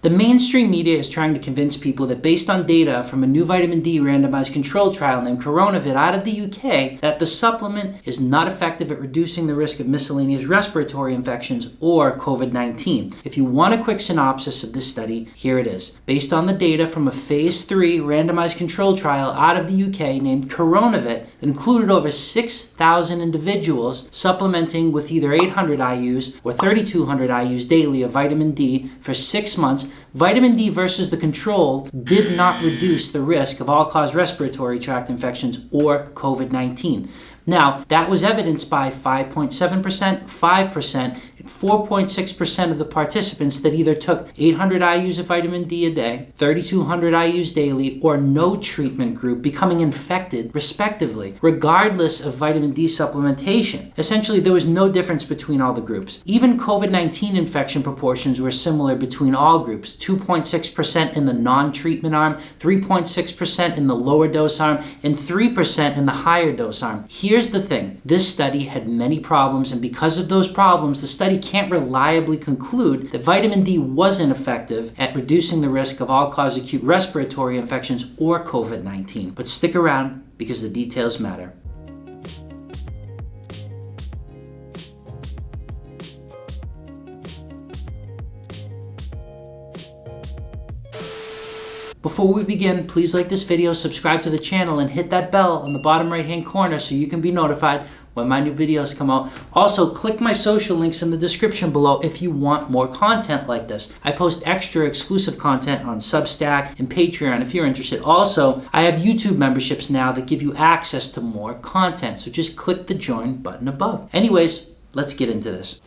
The mainstream media is trying to convince people that based on data from a new vitamin D randomized controlled trial named Coronavid out of the UK, that the supplement is not effective at reducing the risk of miscellaneous respiratory infections or COVID-19. If you want a quick synopsis of this study, here it is. Based on the data from a phase 3 randomized controlled trial out of the UK named Coronavid, that included over 6,000 individuals supplementing with either 800 IUs or 3,200 IUs daily of vitamin D for 6 months, vitamin D versus the control did not reduce the risk of all-cause respiratory tract infections or COVID-19. Now, that was evidenced by 5.7%, 5%, and 4.6% of the participants that either took 800 IUs of vitamin D a day, 3,200 IUs daily, or no treatment group becoming infected, respectively, regardless of vitamin D supplementation. Essentially, there was no difference between all the groups. Even COVID-19 infection proportions were similar between all groups, 2.6% in the non-treatment arm, 3.6% in the lower dose arm, and 3% in the higher dose arm. Here's the thing. This study had many problems, and because of those problems, the study can't reliably conclude that vitamin D wasn't effective at reducing the risk of all-cause acute respiratory infections or COVID-19. But stick around because the details matter. Before we begin, please like this video, subscribe to the channel, and hit that bell on the bottom right-hand corner so you can be notified when my new videos come out. Also, click my social links in the description below if you want more content like this. I post extra exclusive content on Substack and Patreon if you're interested. Also, I have YouTube memberships now that give you access to more content, so just click the join button above. Anyways, let's get into this.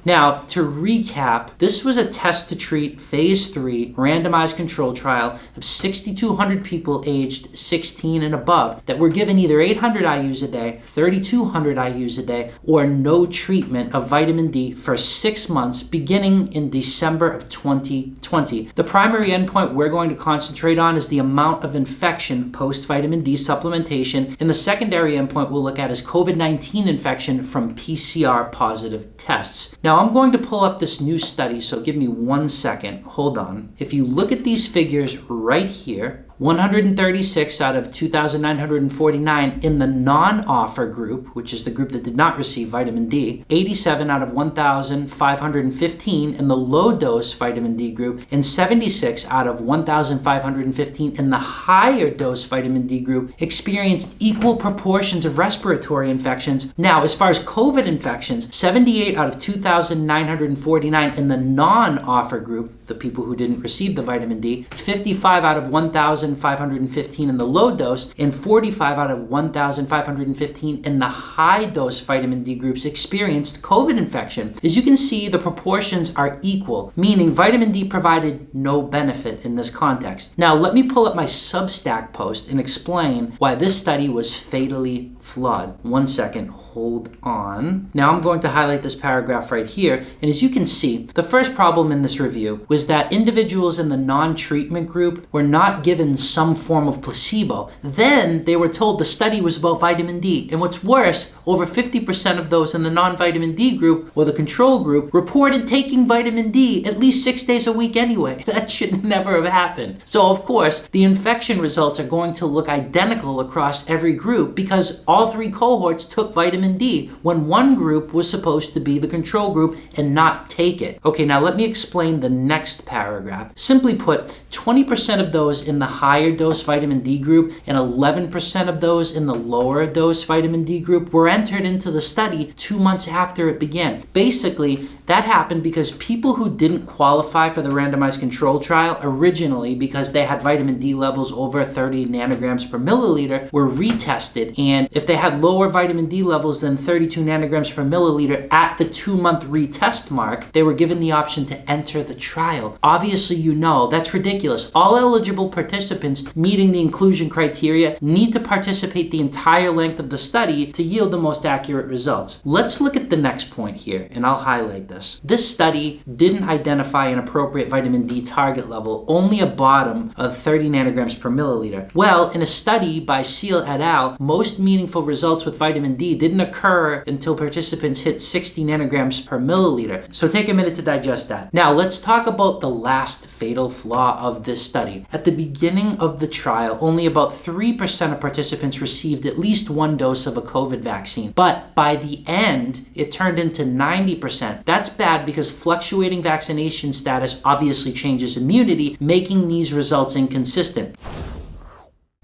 Now, to recap, this was a test-to-treat phase 3 randomized controlled trial of 6,200 people aged 16 and above that were given either 800 IUs a day, 3,200 IUs a day, or no treatment of vitamin D for 6 months beginning in December of 2020. The primary endpoint we're going to concentrate on is the amount of infection post-vitamin D supplementation, and the secondary endpoint we'll look at is COVID-19 infection from PCR-positive tests. Now, I'm going to pull up this new study, so give me 1 second. Hold on. If you look at these figures right here, 136 out of 2,949 in the non-offer group, which is the group that did not receive vitamin D, 87 out of 1,515 in the low-dose vitamin D group, and 76 out of 1,515 in the higher-dose vitamin D group experienced equal proportions of respiratory infections. Now, as far as COVID infections, 78 out of 2,949 in the non-offer group, the people who didn't receive the vitamin D, 55 out of 1,515 in the low dose, and 45 out of 1,515 in the high dose vitamin D groups experienced COVID infection. As you can see, the proportions are equal, meaning vitamin D provided no benefit in this context. Now, let me pull up my Substack post and explain why this study was fatally flawed. 1 second. Hold on. Now I'm going to highlight this paragraph right here, and as you can see, the first problem in this review was that individuals in the non-treatment group were not given some form of placebo. Then they were told the study was about vitamin D, and what's worse, over 50% of those in the non-vitamin D group, or the control group, reported taking vitamin D at least 6 days a week anyway. That should never have happened. So of course, the infection results are going to look identical across every group because all 3 cohorts took vitamin D when one group was supposed to be the control group and not take it. Okay, now let me explain the next paragraph. Simply put, 20% of those in the higher dose vitamin D group and 11% of those in the lower dose vitamin D group were entered into the study 2 months after it began. Basically, that happened because people who didn't qualify for the randomized control trial originally because they had vitamin D levels over 30 nanograms per milliliter were retested, and if they had lower vitamin D levels than 32 nanograms per milliliter at the 2-month retest mark, they were given the option to enter the trial. Obviously, you know, that's ridiculous. All eligible participants meeting the inclusion criteria need to participate the entire length of the study to yield the most accurate results. Let's look at the next point here, and I'll highlight this. this. This study didn't identify an appropriate vitamin D target level, only a bottom of 30 nanograms per milliliter. Well, in a study by Seal et al., most meaningful results with vitamin D didn't occur until participants hit 60 nanograms per milliliter. So take a minute to digest that. Now let's talk about the last fatal flaw of this study. At the beginning of the trial, only about 3% of participants received at least one dose of a COVID vaccine. But by the end, it turned into 90%. That's bad because fluctuating vaccination status obviously changes immunity, making these results inconsistent.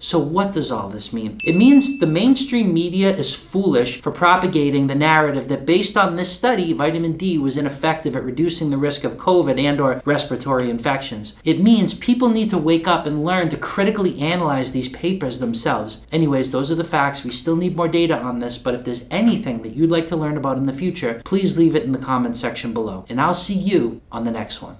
So what does all this mean? It means the mainstream media is foolish for propagating the narrative that based on this study, vitamin D was ineffective at reducing the risk of COVID and/or respiratory infections. It means people need to wake up and learn to critically analyze these papers themselves. Anyways, those are the facts. We still need more data on this, but if there's anything that you'd like to learn about in the future, please leave it in the comments section below. And I'll see you on the next one.